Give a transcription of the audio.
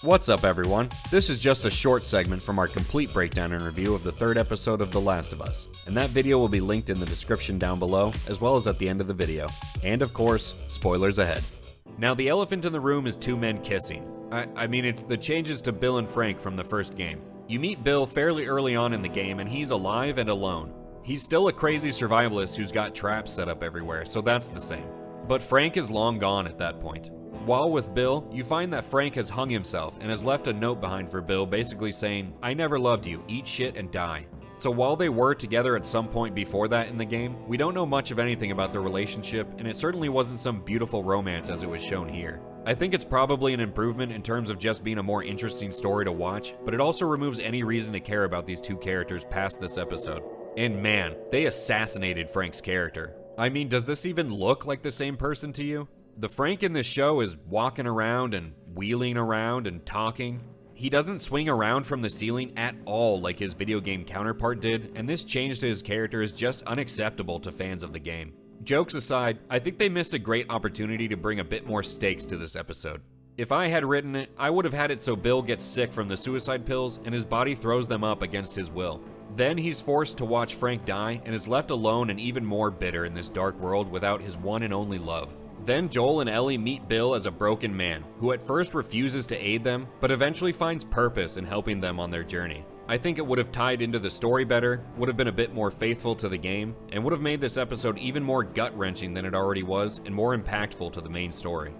What's up, everyone? This is just a short segment from our complete breakdown and review of the third episode of The Last of Us, and that video will be linked in the description down below, as well as at the end of the video. And of course, spoilers ahead. Now, the elephant in the room is two men kissing. I mean, it's the changes to Bill and Frank from the first game. You meet Bill fairly early on in the game, and he's alive and alone. He's still a crazy survivalist who's got traps set up everywhere, so that's the same. But Frank is long gone at that point. While with Bill, you find that Frank has hung himself and has left a note behind for Bill basically saying, "I never loved you, eat shit and die." So while they were together at some point before that in the game, we don't know much of anything about their relationship, and it certainly wasn't some beautiful romance as it was shown here. I think it's probably an improvement in terms of just being a more interesting story to watch, but it also removes any reason to care about these two characters past this episode. And man, they assassinated Frank's character. I mean, does this even look like the same person to you? The Frank in this show is walking around and wheeling around and talking. He doesn't swing around from the ceiling at all like his video game counterpart did, and this change to his character is just unacceptable to fans of the game. Jokes aside, I think they missed a great opportunity to bring a bit more stakes to this episode. If I had written it, I would have had it so Bill gets sick from the suicide pills and his body throws them up against his will. Then he's forced to watch Frank die and is left alone and even more bitter in this dark world without his one and only love. Then Joel and Ellie meet Bill as a broken man, who at first refuses to aid them, but eventually finds purpose in helping them on their journey. I think it would have tied into the story better, would have been a bit more faithful to the game, and would have made this episode even more gut-wrenching than it already was, and more impactful to the main story.